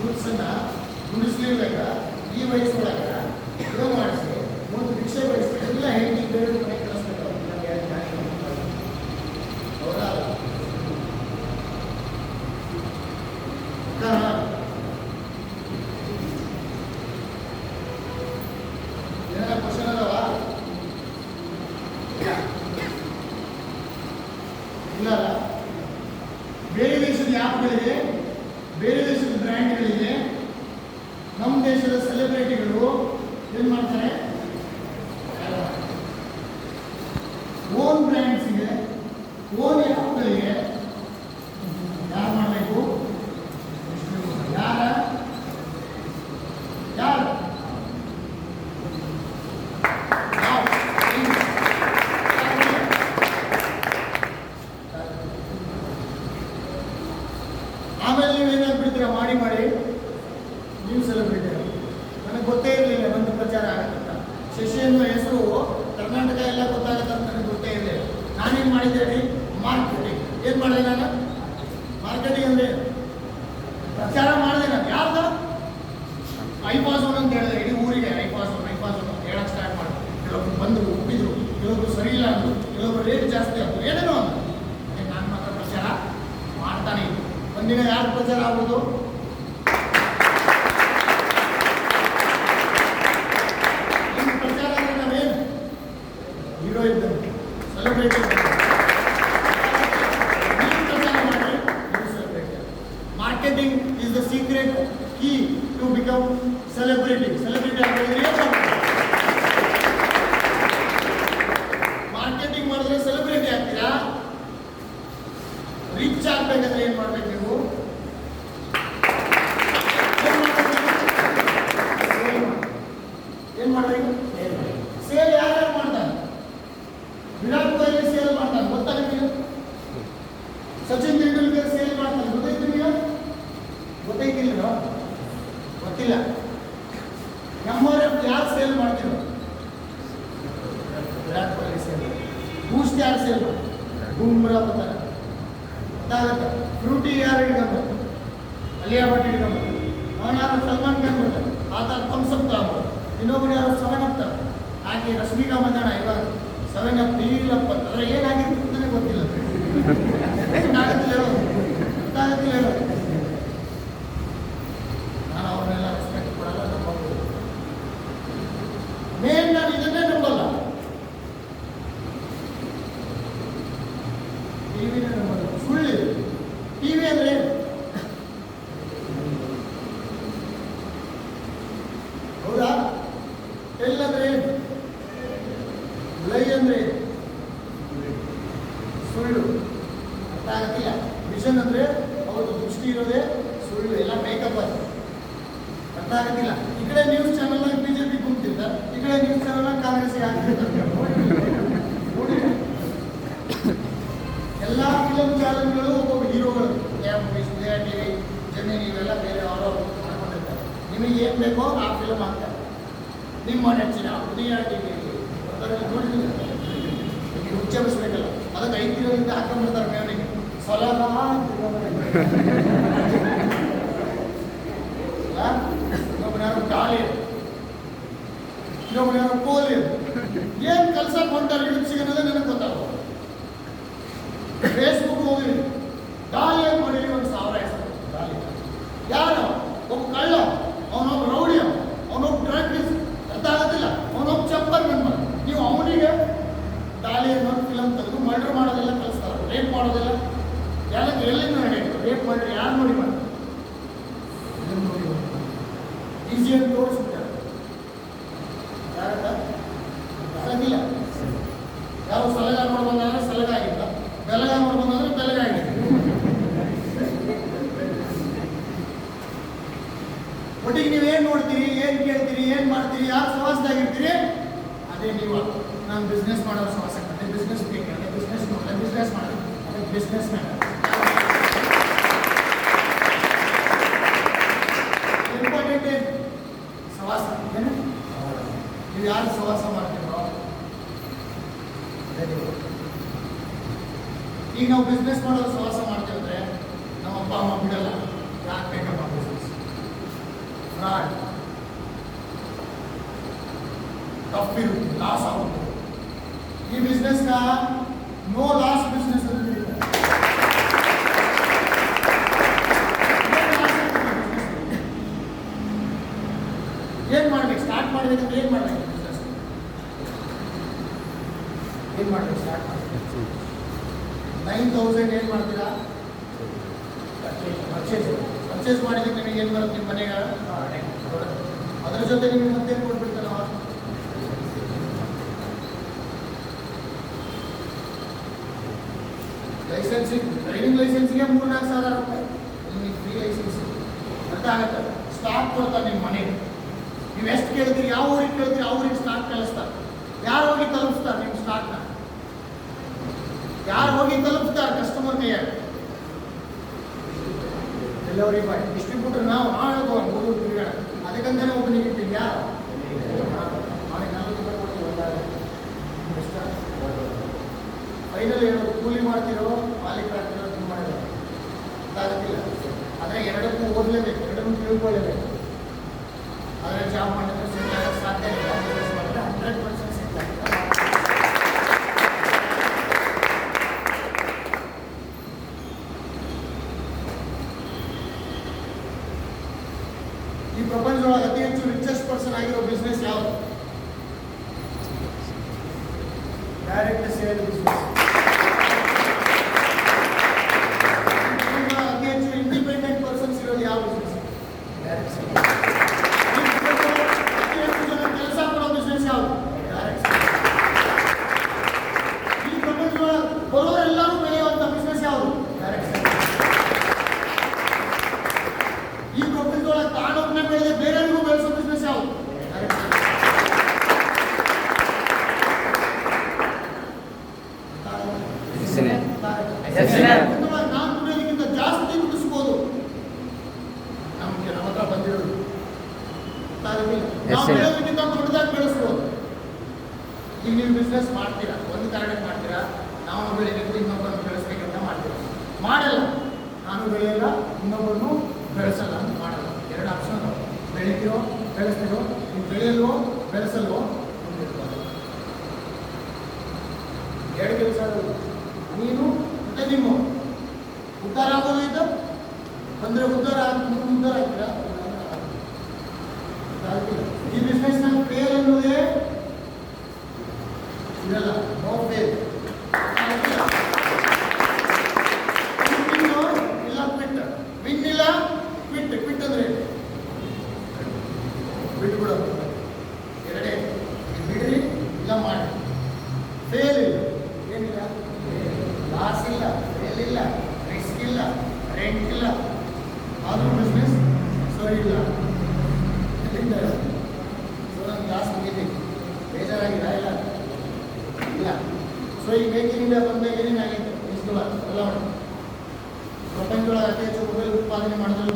ಯೂತ್ಸನ್ನ ನುಡಿಸ್ಲಿರ್ಬೇಕ ಈ ವಯಸ್ಸೊಳಗ ಇದು ಮಾಡಿಸಿ ಒಂದು ಭಿಕ್ಷೆ ಬಯಸಿ ಎಲ್ಲ ಹೆಂಡತಿ ಬೇರೆ ಮನೆ ಕಳಿಸ್ಬೇಕು ಅವರ ಕ್ವಶನ್ ಅದಾವ ಇಲ್ಲ ಬೇರೆ ದೇಶದ ಆ್ಯಪ್ಗಳಿಗೆ ಬೇರೆ ದೇಶದ ಬ್ರ್ಯಾಂಡ್ಗಳಿಗೆ ನಮ್ಮ ದೇಶದ ಸೆಲೆಬ್ರಿಟಿಗಳು ಏನು ಮಾಡ್ತಾರೆ ಓನ್ ಬ್ರ್ಯಾಂಡ್ಸ್ಗೆ ಓನ್ ಆ್ಯಪ್ಗಳಿಗೆ ಯಾರು ಮಾಡಬೇಕು ಯಾರು ಆಮೇಲೆ ನೀವೇನಾದ್ರು ಬಿಡ್ತೀರಾ ಮಾಡಿ ನೀವು ಸೆಲೆಬ್ರಿಟಿ ನನಗೆ ಗೊತ್ತೇ ಇರಲಿಲ್ಲ ಒಂದು ಪ್ರಚಾರ ಆಗತ್ತಂತ ಶಶಿ ಅನ್ನೋ ಹೆಸರು ಕರ್ನಾಟಕ ಎಲ್ಲ ಗೊತ್ತಾಗತ್ತೆ ಅಂತ ನನಗೆ ಗೊತ್ತೇ ಇರಲಿಲ್ಲ ನಾನೇನು ಮಾಡಿದ್ದೆ ಹೇಳಿ ಮಾರ್ಕೆಟಿಂಗ್ ಏನು ಮಾಡಿದೆ ನಾನು ಮಾರ್ಕೆಟಿಂಗ್ ಅಂದರೆ ಪ್ರಚಾರ ಮಾಡಿದೆ ನಾನು ಯಾರ್ದು ಐಪಾಸ್ ಒನ್ ಅಂತ ಹೇಳಿದೆ ಇಡೀ ಊರಿಗೆ ಐಪಾಸ್ ಒನ್ ಅಂತ ಹೇಳಕ್ಕೆ ಸ್ಟಾರ್ಟ್ ಮಾಡಿದೆ ಕೆಲವೊಬ್ರು ಬಂದರು ಒಪ್ಪಿದ್ರು ಕೆಲವೊಬ್ರು ಸರಿ ಇಲ್ಲ ಅಂದರು ಕೆಲವೊಬ್ರು ರೇಟ್ ಜಾಸ್ತಿ ಆಯ್ತು ಏನೇನೋ ಅಂದರು ನಾನು ಮಾತ್ರ ಪ್ರಚಾರ ಮಾಡ್ತಾನೆ ಇತ್ತು ಒಂದಿನ ಯಾರು ಪ್ರಚಾರ ಆಗ್ಬೋದು ನಿಮ್ಮ ಪ್ರಚಾರ ಅಂದರೆ ನಾವೇನು ಹೀರೋ ಇದ್ದರು ಸೆಲೆಬ್ರಿಟಿ ನೀವು ಪ್ರಚಾರ ಮಾಡಿ ನೀವು celebrity marketing is the secret key to become celebrity ಆಗೋದ್ರೆ ಮಾರ್ಕೆಟಿಂಗ್ ಮಾಡಿದ್ರೆ ಸೆಲೆಬ್ರಿಟಿ ಆಗ್ತೀರಾ ರಿಚ್ ಆಗ್ಬೇಕಂದ್ರೆ ಏನ್ ಮಾಡ್ಬೇಕು ನೀವು ಏನ್ ಮಾಡ್ಬೇಕು ಸೇಲ್ ಯಾರ್ಯಾರು ಮಾಡ್ತಾನೆ ವಿರಾಟ್ ಕೊಹ್ಲಿ ಸೇಲ್ ಮಾಡ್ತಾನೆ ಗೊತ್ತಾಗ ನೀವು ಸಚಿನ್ ತೆಂಡೂಲ್ಕರ್ ಸೇಲ್ ಮಾಡ್ತಾನೆ ಗೊತ್ತೈತಿ ನೀವು ಗೊತ್ತೈತಿಲ್ಲ ಗೊತ್ತಿಲ್ಲ ನಮ್ಮವ್ರ ಯಾರು ಸೇಲ್ ಮಾಡ್ತೀರೋ ವಿರಾಟ್ ಕೊಹ್ಲಿ ಸೇಲ್ ಬೂಸ್ಟ್ ಯಾರು ಸೇಲ್ ಮಾಡ್ತಾರೆ ಬೂಮ್ರಾ ಬರ್ತಾರೆ ಫ್ರೂಟಿ ಯಾರು ಹಿಡ್ಕೊಂಡ್ಬರ್ತಾರೆ ಅಲಿಯಾ ಭಟ್ ಹಿಡ್ಕೊಂಡ್ಬರ್ತಾರೆ ಅವನು ಯಾರು ಸಲ್ಮಾನ್ ಖಾನ್ ಬರ್ತಾರೆ ಆತ ಥಮ್ಸಪ್ ತಗೊಂಡ್ಬರ್ತಾರೆ ಇನ್ನೊಬ್ಬರು ಯಾರು 7 ಅಪ್ ಹಾಕಿ ರಶ್ಮಿಕಾ ಮಂದಣ ಇವಾಗ 7 ಅಪ್ ಇಲ್ಲಪ್ಪ ಅದ್ರ ಏನಾಗಿತ್ತು ಅಂತಲೇ ಗೊತ್ತಿಲ್ಲ ಗೊತ್ತಾಗತ್ತಿಲ್ಲ ಹೇಳೋ ನಾನು ಅವ್ರನ್ನೆಲ್ಲ ರೆಸ್ಪೆಕ್ಟ್ ಕೊಡಲ್ಲ ನಂಬೋದು ಮೇನ್ ನಾನು ಇದನ್ನೇ ನಂಬಲ್ಲ ಟಿವಿನೇ ನಂಬಲ್ಲ ಸುಳ್ಳು ಟಿವಿ ಅಂದ್ರೆ ಹೌದಾ ಎಲ್ಲಂದ್ರೆ ಲೈ ಅಂದ್ರೆ ಸುಳ್ಳು ಅರ್ಥ ಆಗತ್ತಿಲ್ಲ ವಿಷನ್ ಅಂದ್ರೆ ಅವ್ರದ್ದು ದೃಷ್ಟಿ ಇರೋದೇ ಸುಳ್ಳು ಎಲ್ಲ ಮೇಕಪ್ ಅದು ಅರ್ಥ ಆಗತ್ತಿಲ್ಲ ಈ ಕಡೆ ನ್ಯೂಸ್ ಚಾನಲ್ ಬಿಜೆಪಿ ಕುಂತಿರ್ತಾರೆ ಈ ಕಡೆ ನ್ಯೂಸ್ ಚಾನಲ್ ಕಾಂಗ್ರೆಸ್ಗೆ ಹಾಕ್ತಿರ್ತಾರೆ ನೋಡಿ ಎಲ್ಲ ಫಿಲಮ್ ಚಾನಲ್ಗಳು ಒಬ್ಬೊಬ್ಬ ಹೀರೋಗಳು ಉದಯ ಟಿವಿ ಜಮೀನ್ ಇವೆಲ್ಲ ಬೇರೆ ಅವರು ಮಾಡ್ಕೊಂಡಿರ್ತಾರೆ ನಿಮಗೆ ಏನು ಬೇಕೋ ಆ ಫಿಲಮ್ ಹಾಕ್ತಾರೆ ನಿಮ್ಮ ನೆಚ್ಚಿನ ಉದಯ ಟಿವಿ ನೋಡಿದ್ರೆ ಉಚ್ಚರಿಸ್ಬೇಕಲ್ಲ ಅದಕ್ಕೆ 5 ದಿನದಿಂದ ಹಾಕೊಂಡ್ಬಿಡ್ತಾರೆ ಮೇವನಿಗೆ ಸಲಹ ಇನ್ನೊಬ್ಬನ ಯಾರು ಗಾಳಿ ಇನ್ನೊಬ್ಬನ ಯಾರು ಕೋಲಿ ಏನು ಕೆಲಸ ಕೊಂಟಾರೆ ಯೂತ್ಸಿಗೆ ಅನ್ನೋದೇ ನನಗೆ ಗೊತ್ತಾಗೋದು ಫೇಸ್ಬುಕ್ ಹೋಗಿ ಡಾಲಿ ಅಂತ ಮಾಡಿ 1,000 ಹೆಸರು ಡಾಲಿ ಯಾರು ಒಬ್ಬ ಕಳ್ಳ ಅವನೊಬ್ಬ ರೌಡಿ ಅವನೊಬ್ಬ ಡ್ರಗ್ ಅರ್ಥ ಆಗೋದಿಲ್ಲ ಅವನೊಬ್ಬ ಚಪ್ಪರ್ ನನ್ನ ನೀವು ಅವನಿಗೆ ಡಾಲಿ ಅನ್ನೋ ಫಿಲಮ್ ತೆಗೆದು ಮರ್ಡರ್ ಮಾಡೋದೆಲ್ಲ ಕಲಿಸ್ತಾರೆ ರೇಪ್ ಮಾಡೋದೆಲ್ಲ ಯಾರಿಗೆ ಎಲ್ಲಿಂದ ನಡೆಯುತ್ತೆ ರೇಪ್ ಮಾಡಿ ಯಾರು ನೋಡಿ ಮಾಡಿ ಈಸಿ ಅಂತ ತೋರಿಸ್ಬಿಟ್ಟಾರೆ ಯಾರಂತ ಆಗಂಗಿಲ್ಲ ಯಾವ ಸಲಗ ಮಾಡ್ಬಂದ್ರೆ ಸಲಗ ಆಗಿಲ್ಲ ಬೆಲಗ ಮಾಡ್ಬಂದ್ರೆ ಬೆಲಗ ಆಗಿದೆ ಒಟ್ಟಿಗೆ ನೀವೇನು ನೋಡ್ತೀರಿ ಏನು ಕೇಳ್ತೀರಿ ಏನು ಮಾಡ್ತೀರಿ ಯಾರು ಸವಾಸದಾಗಿರ್ತೀರಿ ಅದೇ ನೀವು ನಾನು ಬಿಸ್ನೆಸ್ ಮಾಡೋರು ಸವಾಸ ಅದೇ ಬಿಸ್ನೆಸ್ ಬೇಕು ಅದೇ ಬಿಸ್ನೆಸ್ ನೋಡಿದೆ ಬಿಸ್ನೆಸ್ ಮಾಡೋದು ಅದೇ ಬಿಸ್ನೆಸ್ ಮ್ಯಾನ್ ಇಂಪಾರ್ಟೆಂಟ್ ಸವಾಸ ಏನು ನೀವು ಯಾರು ಸವಾಸ ಮಾಡ್ತೀರೋ ಈಗ ನಾವು ಬಿಸ್ನೆಸ್ ಮಾಡೋರು ಸವಾಸ ಮಾಡ್ತೀವಂದ್ರೆ ನಮ್ಮ ಅಪ್ಪ ಅಮ್ಮ ಬಿಡಲ್ಲ ಯಾಕೆ ಬೇಕಪ್ಪ ಬಿಸ್ನೆಸ್ ಫ್ರಾಡ್, ಟಫ್ ಇರುತ್ತೆ, ಲಾಸ್ ಆಗುತ್ತೆ. ಈ ಬಿಸ್ನೆಸ್ನ ನೋ ಲಾಸ್ ಬಿಸ್ನೆಸ್ ಅಂತ ಕರೀತಾರೆ. ಏನ್ ಮಾಡ್ಬೇಕು? ಸ್ಟಾರ್ಟ್ ಮಾಡ್ಬೇಕಂದ್ರೆ ಏನ್ ಮಾಡ್ಬೇಕು? ಬಿಸ್ನೆಸ್ ಏನ್ ಮಾಡ್ಬೇಕು? ಸ್ಟಾರ್ಟ್ ಮಾಡ್ಬೇಕು. 9,000 ಏನ್ ಮಾಡ್ತೀರಾ? ಪರ್ಚೇಸ್ ಮಾಡಿದ್ರೆ ನಿಮಗೆ ಏನ್ ಬರುತ್ತೆ? ನಿಮ್ಮ ಮನೆಗೆ ಅದ್ರ ಜೊತೆ ನಿಮಗೆ ಮತ್ತೆ ಕೊಟ್ಬಿಡ್ತಾರ. ಲೈಸೆನ್ಸ್, ಡ್ರೈವಿಂಗ್ ಲೈಸೆನ್ಸ್ಗೆ 3,000-4,000 ರೂಪಾಯಿ. ನಿಮಗೆ ಫ್ರೀ ಲೈಸೆನ್ಸ್ ಅರ್ಥ ಆಗತ್ತೆ. ಸ್ಟಾಕ್ ಕೊಡ್ತಾರೆ ನಿಮ್ಮ ಮನೆಗೆ. ನೀವು ಎಷ್ಟು ಕೇಳ್ತೀರಿ, ಯಾವ ಊರಿಗೆ ಕೇಳ್ತೀರಿ, ಆ ಊರಿಗೆ ಸ್ಟಾಕ್ ಕಳಿಸ್ತಾರೆ. ಯಾರು ಹೋಗಿ ತಲುಪಿಸ್ತಾರೆ ನಿಮ್ಮ ಸ್ಟಾಕ್ನ? ಯಾರು ಹೋಗಿ ತಲುಪಿಸ್ತಾರೆ? ಕಸ್ಟಮರ್ ಕೈಯಾಗ ಡೆಲಿವರಿ ಬಾಯ್, ಡಿಸ್ಟ್ರಿಬ್ಯೂಟರ್. ನಾವು ಹೇಳ್ಬೋದು ಮೂರು ತಿರುಗಾಡ. ಅದಕ್ಕಂತಾನೆ ಒಬ್ಬನಿಗೆ ಇಟ್ಟಿದ್ದು ಯಾರು? ಅವನಿಗೆ 40 ರೂಪಾಯಿ ಕೊಡ್ತೀವಿ. ಫೈನಲ್ ಹೇಳೋದು, ಕೂಲಿ ಮಾಡ್ತಿರೋ ಮಾಲೀಕರಾಗ್ತಿರೋ ತುಂಬ ಮಾಡಿದ್ರು ಗೊತ್ತಾಗುತ್ತಿಲ್ಲ. ಆದರೆ ಎರಡಕ್ಕೂ ಓದಲೇಬೇಕು, ಎರಡನ್ನೂ ತಿಳ್ಕೊಳ್ಳೇಬೇಕು. ಆದರೆ ಜಾಬ್ ಮಾಡಿದ್ರೆ ಸೆಟ್ ಆಗಕ್ಕೆ ಸಾಧ್ಯ ಇಲ್ಲ. ಬಿಸ್ನೆಸ್ ಮಾಡಿದ್ರೆ 100% ಸೆಟ್ ಆಗುತ್ತೆ. ಈ ಪ್ರಪಂಚದೊಳಗೆ ಅತಿ ಹೆಚ್ಚು ರಿಚೆಸ್ಟ್ ಪರ್ಸನ್ ಆಗಿರೋ ಬಿಸ್ನೆಸ್ ಯಾವುದು? Direct sale business. ಅತಿ ಹೆಚ್ಚು ಇಂಡಿಪೆಂಡೆಂಟ್ ಪರ್ಸನ್ಸ್ ಇರೋದು ಯಾವ ಬಿಸ್ನೆಸ್? Direct sale. ಅತಿ ಹೆಚ್ಚು ಜನ ಕೆಲಸ ಕೊಡೋ ಬಿಸ್ನೆಸ್ ಯಾವುದು? Direct sale. ಈ ಪ್ರಪಂಚದೊಳಗೆ ಬರೋರೆಲ್ಲರೂ ಬೆಳೆಯುವಂಥ ಬಿಸ್ನೆಸ್ ಯಾವುದು? Direct sale. ಈ ಪ್ರಪಂಚದೊಳಗೆ ತಾನೊಬ್ಬನೇ ಬೆಳೆದ ಬೇರೆಯವರಿಗೂ ಬೆಳೆಸೋ ಬಿಸ್ನೆಸ್ ಯಾವುದು? Direct sale. ನಾನು ದುಡಿಯೋದಕ್ಕಿಂತ ಜಾಸ್ತಿ ದುಡಿಸ್ಬೋದು. ನಮ್ಮ ಹತ್ರ ಬಂದಿರೋದು ನಾವು ಬೆಳೆಯೋದಕ್ಕಿಂತ ದೊಡ್ಡದಾಗಿ ಬೆಳೆಸ್ಬೋದು. ಈಗ ನೀವು ಬಿಸ್ನೆಸ್ ಮಾಡ್ತೀರಾ, ಒಂದು ಕಾರಣಕ್ಕೆ ಮಾಡ್ತೀರಾ, ನಾವು ಬೆಳಿಬೇಕು ಇನ್ನೊಬ್ಬರನ್ನು ಬೆಳೆಸ್ಬೇಕಂತ ಮಾಡ್ತೀರಾ. ಮಾಡಲ್ಲ, ನಾನು ಬೆಳೆಯಲ್ಲ ಇನ್ನೊಬ್ಬರನ್ನು ಬೆಳೆಸಲ್ಲ ಅಂತ ಮಾಡಲ್ಲ. ಎರಡು ಆಪ್ಷನ್. ಬೆಳಿತೀರೋ ಬೆಳೆಸ್ತೀರೋ, ನೀವು ಬೆಳೆಯಲ್ವೋ ಬೆಳೆಸಲ್ವೋ ಎರಡು ಕೆಲಸ. ನೀನು ಮತ್ತೆ ನಿಮ್ಮ ಉದ್ಧಾರ ಆಗೋದು ಇದು ಬಂದರೆ ಉದ್ಧಾರ ಆಗ್ತೀರಾ? ಈ ಬಿಸ್ನೆಸ್ ನಲ್ಲಿ ಫೇಲ್ ಅನ್ನೋದೇ ಇರಲ್ಲ. No fail. ಇಲ್ಲ ಕ್ವಿಟ್. ವಿನ್ ಇಲ್ಲ ಕ್ವಿಟ್. ಕ್ವಿಟ್ ಅಂದ್ರೆ ಬಿಟ್ಬಿಡೋದು. ಎರಡೇ, ಬಿಡ್ರಿ ಇಲ್ಲ ಮಾಡಿ. ಫೇಲ್ ಇಲ್ಲ, ಏನಿಲ್ಲ, ಲಾಸ್ ಇಲ್ಲ, ಫೇಲ್ ಇಲ್ಲ, ರಿಸ್ಕ್ ಇಲ್ಲ, ರೆಂಟ್ ಇಲ್ಲ, ಆದರೂ ಬಿಸ್ನೆಸ್ ಸರಿ ಇಲ್ಲ. ಸೊ ನನ್ನ ಕ್ಲಾಸ್ ಮುಗಿದಿ, ಬೇಜಾರಾಗಿಲ್ಲ ಇಲ್ಲ. ಸೊ ಈ ಮೇಕ್ ಇನ್ ಇಂಡಿಯಾ ಬಂದಾಗೇನೆ ನಾಗಿತ್ತು ಎಲ್ಲ ಪ್ರಪಂಚದೊಳಗೆ ಅತಿ ಹೆಚ್ಚು ಮೊಬೈಲ್ ಉತ್ಪಾದನೆ ಮಾಡೋದ್ರಲ್ಲಿ